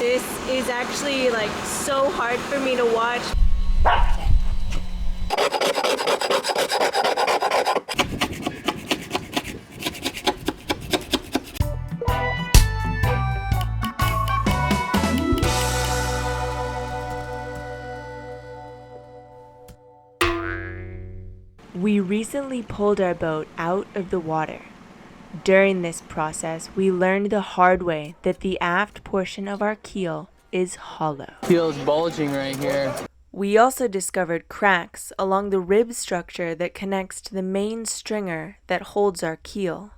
This is actually like so hard for me to watch. We recently pulled our boat out of the water. During this process, we learned the hard way that the aft portion of our keel is hollow. Keel is bulging right here. We also discovered cracks along the rib structure that connects to the main stringer that holds our keel.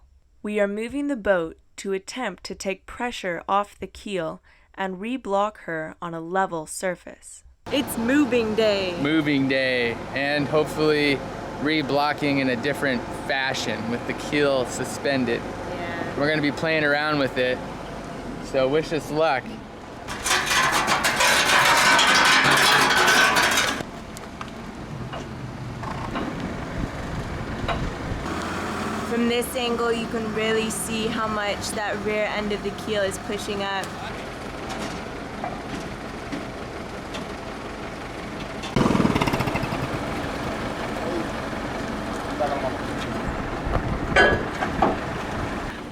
We are moving the boat to attempt to take pressure off the keel and reblock her on a level surface. It's moving day. Moving day, and hopefully reblocking in a different fashion with the keel suspended. Yeah. We're gonna be playing around with it, so wish us luck. From this angle, you can really see how much that rear end of the keel is pushing up.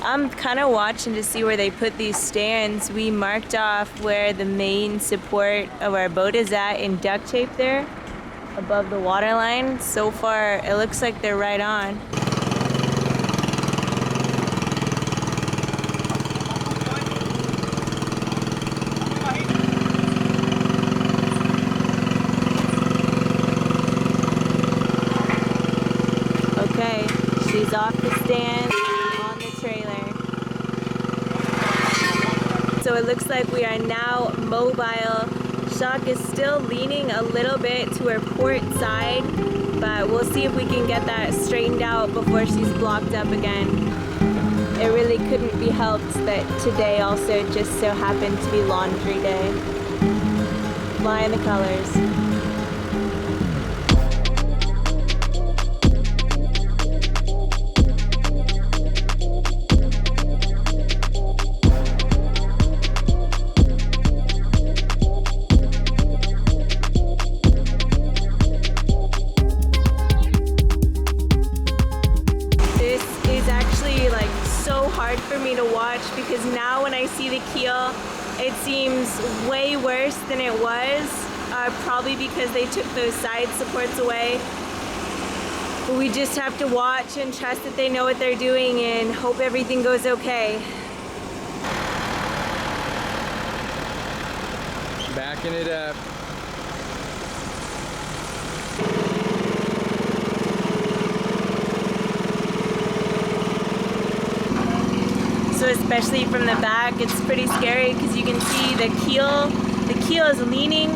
I'm kind of watching to see where they put these stands. We marked off where the main support of our boat is at in duct tape there, above the water line. So far, it looks like they're right on. Okay, she's off the stand. So it looks like we are now mobile. Shock is still leaning a little bit to her port side, but we'll see if we can get that straightened out before she's blocked up again. It really couldn't be helped that today also just so happened to be laundry day. Flying the colors. For me to watch, because now when I see the keel, it seems way worse than it was, probably because they took those side supports away. But we just have to watch and trust that they know what they're doing and hope everything goes okay. Backing it up. So especially from the back, it's pretty scary because you can see the keel is leaning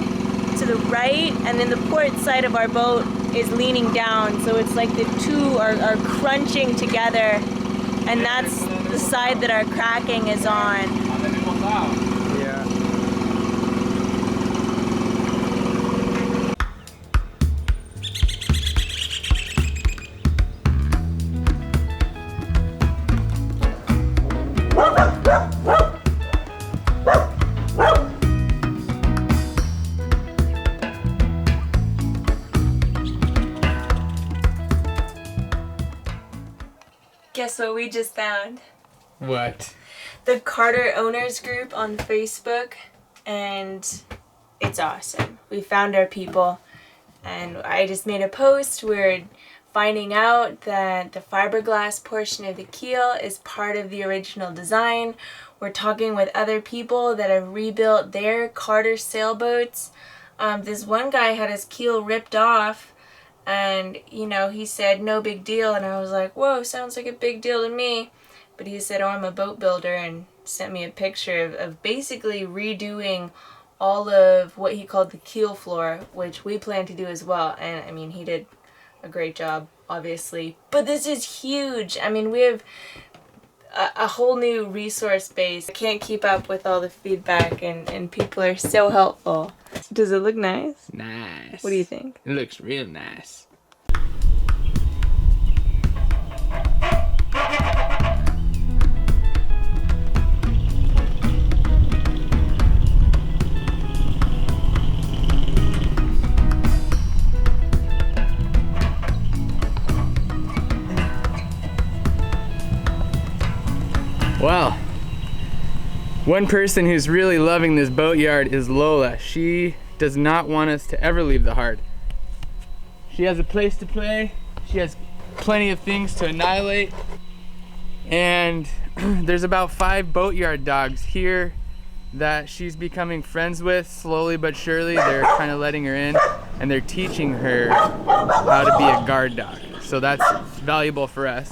to the right, and then the port side of our boat is leaning down. So it's like the two are crunching together, and that's the side that our cracking is on. Yeah. Guess what we just found? What? The Carter Owners Group on Facebook, and it's awesome. We found our people, and I just made a post. We're finding out that the fiberglass portion of the keel is part of the original design. We're talking with other people that have rebuilt their Carter sailboats. This one guy had his keel ripped off, and you know, he said no big deal, and I was like, whoa, sounds like a big deal to me. But he said, oh, I'm a boat builder, and sent me a picture of basically redoing all of what he called the keel floor, which we plan to do as well. And I mean, he did a great job, obviously, but this is huge. I mean, we have a whole new resource base. I can't keep up with all the feedback, and people are so helpful. Does it look nice? Nice. What do you think? It looks real nice. One person who's really loving this boatyard is Lola. She does not want us to ever leave the heart. She has a place to play. She has plenty of things to annihilate. And there's about 5 boatyard dogs here that she's becoming friends with slowly but surely. They're kind of letting her in and they're teaching her how to be a guard dog. So that's valuable for us.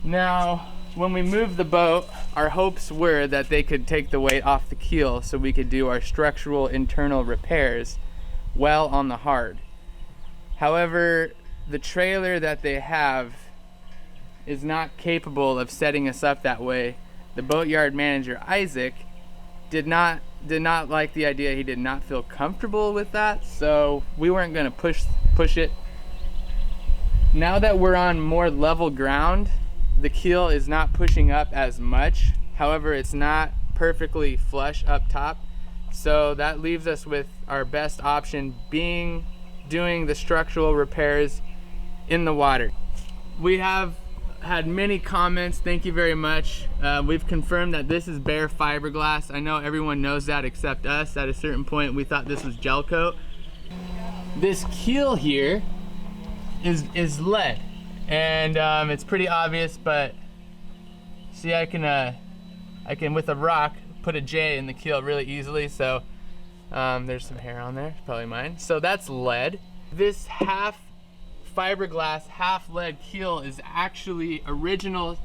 Now, when we moved the boat, our hopes were that they could take the weight off the keel so we could do our structural internal repairs well on the hard. However, the trailer that they have is not capable of setting us up that way. The boatyard manager, Isaac, did not like the idea. He did not feel comfortable with that, so we weren't gonna push it. Now that we're on more level ground, the keel is not pushing up as much. However, it's not perfectly flush up top. So that leaves us with our best option being doing the structural repairs in the water. We have had many comments, thank you very much. We've confirmed that this is bare fiberglass. I know everyone knows that except us. At a certain point, we thought this was gel coat. This keel here is lead, and it's pretty obvious, but see, I can with a rock put a J in the keel really easily. So there's some hair on there, it's probably mine. So that's lead. This half fiberglass, half lead keel is actually original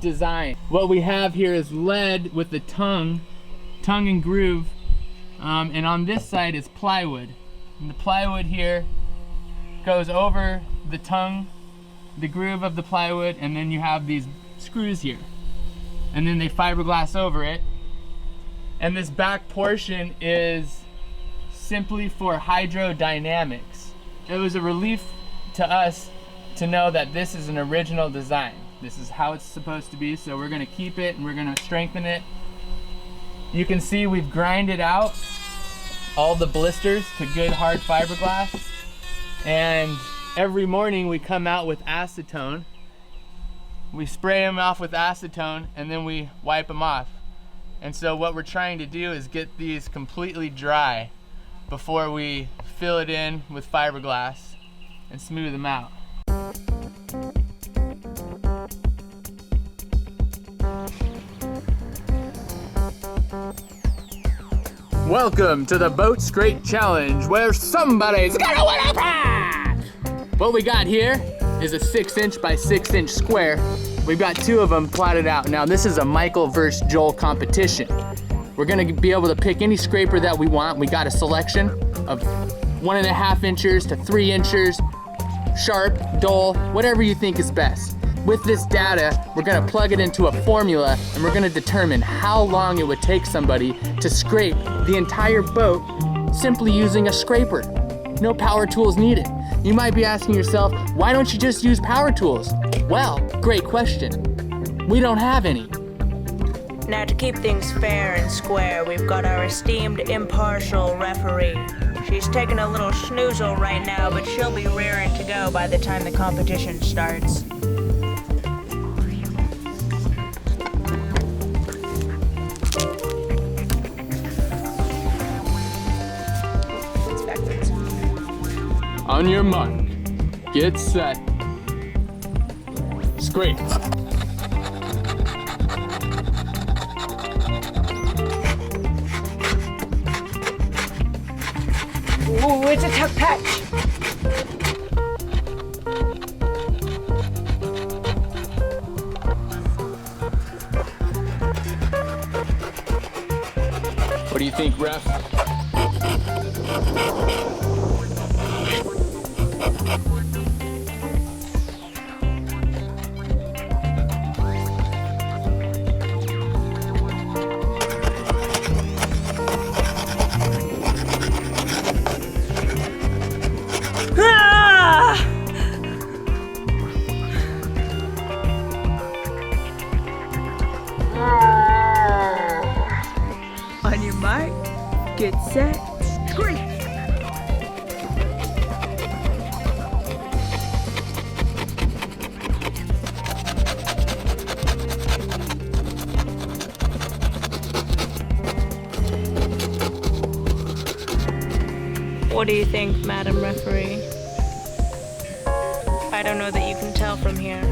design. What we have here is lead with the tongue and groove, and on this side is plywood. And the plywood here goes over the tongue, the groove of the plywood, and then you have these screws here. And then they fiberglass over it. And this back portion is simply for hydrodynamics. It was a relief to us to know that this is an original design. This is how it's supposed to be, so we're gonna keep it and we're gonna strengthen it. You can see we've grinded out all the blisters to good hard fiberglass. And every morning we come out with acetone. We spray them off with acetone and then we wipe them off. And so what we're trying to do is get these completely dry before we fill it in with fiberglass and smooth them out. Welcome to the Boat Scrape Challenge, where somebody's gonna win a prize! What we got here is a 6" by 6" square. We've got 2 of them plotted out. Now this is a Michael versus Joel competition. We're gonna be able to pick any scraper that we want. We got a selection of 1.5 inches to 3 inches, sharp, dull, whatever you think is best. With this data, we're gonna plug it into a formula and we're gonna determine how long it would take somebody to scrape the entire boat simply using a scraper. No power tools needed. You might be asking yourself, why don't you just use power tools? Well, great question. We don't have any. Now, to keep things fair and square, we've got our esteemed impartial referee. She's taking a little snoozle right now, but she'll be raring to go by the time the competition starts. On your mark, get set, scrape. Ooh, it's a tough patch. What do you think, ref? On your mark, get set, scrape. What do you think, Madam Referee? I don't know that you can tell from here.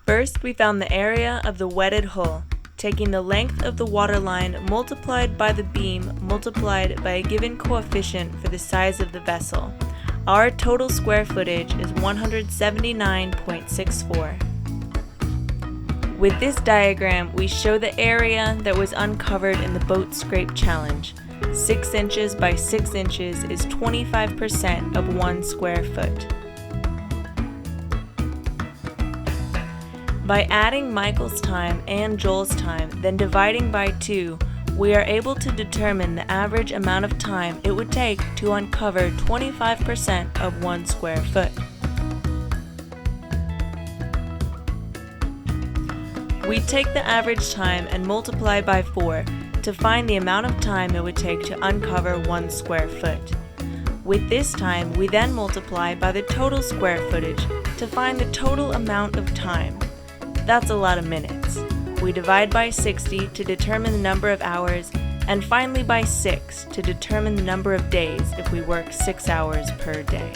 First, we found the area of the wetted hull, taking the length of the waterline multiplied by the beam multiplied by a given coefficient for the size of the vessel. Our total square footage is 179.64. With this diagram, we show the area that was uncovered in the boat scrape challenge. 6 inches by 6 inches is 25% of 1 square foot. By adding Michael's time and Joel's time, then dividing by 2, we are able to determine the average amount of time it would take to uncover 25% of 1 square foot. We take the average time and multiply by 4 to find the amount of time it would take to uncover 1 square foot. With this time, we then multiply by the total square footage to find the total amount of time. That's a lot of minutes. We divide by 60 to determine the number of hours, and finally by 6 to determine the number of days if we work 6 hours per day.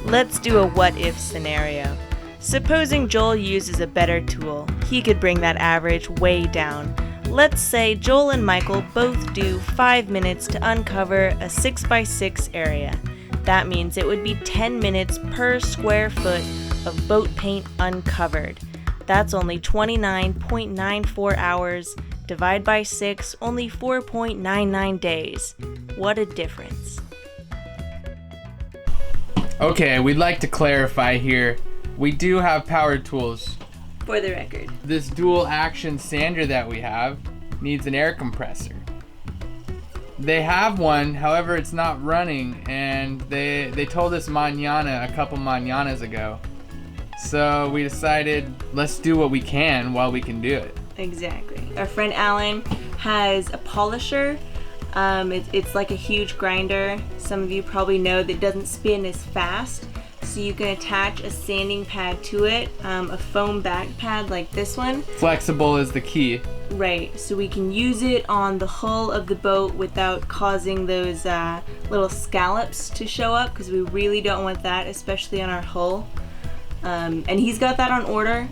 Let's do a what-if scenario. Supposing Joel uses a better tool, he could bring that average way down. Let's say Joel and Michael both do 5 minutes to uncover a 6x6 area. That means it would be 10 minutes per square foot of boat paint uncovered. That's only 29.94 hours. Divide by 6, only 4.99 days. What a difference. Okay, we'd like to clarify here. We do have power tools. For the record. This dual action sander that we have needs an air compressor. They have one, however it's not running, and they told us mañana a couple mañanas ago. So we decided, let's do what we can while we can do it. Exactly. Our friend Alan has a polisher. It's like a huge grinder. Some of you probably know that it doesn't spin as fast. So you can attach a sanding pad to it, a foam back pad like this one. Flexible is the key. Right, so we can use it on the hull of the boat without causing those little scallops to show up, because we really don't want that, especially on our hull. And he's got that on order.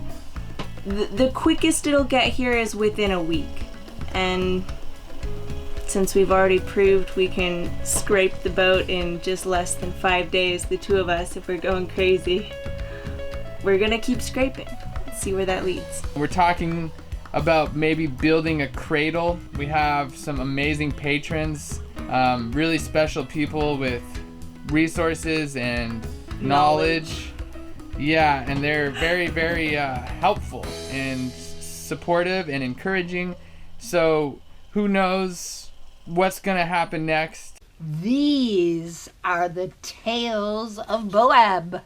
The quickest it'll get here is within a week. And since we've already proved we can scrape the boat in just less than 5 days, the two of us, if we're going crazy, we're gonna keep scraping. See where that leads. We're talking about maybe building a cradle. We have some amazing patrons, really special people with resources and knowledge. Yeah, and they're very, very helpful and supportive and encouraging. So who knows what's gonna happen next? These are the tales of Boab.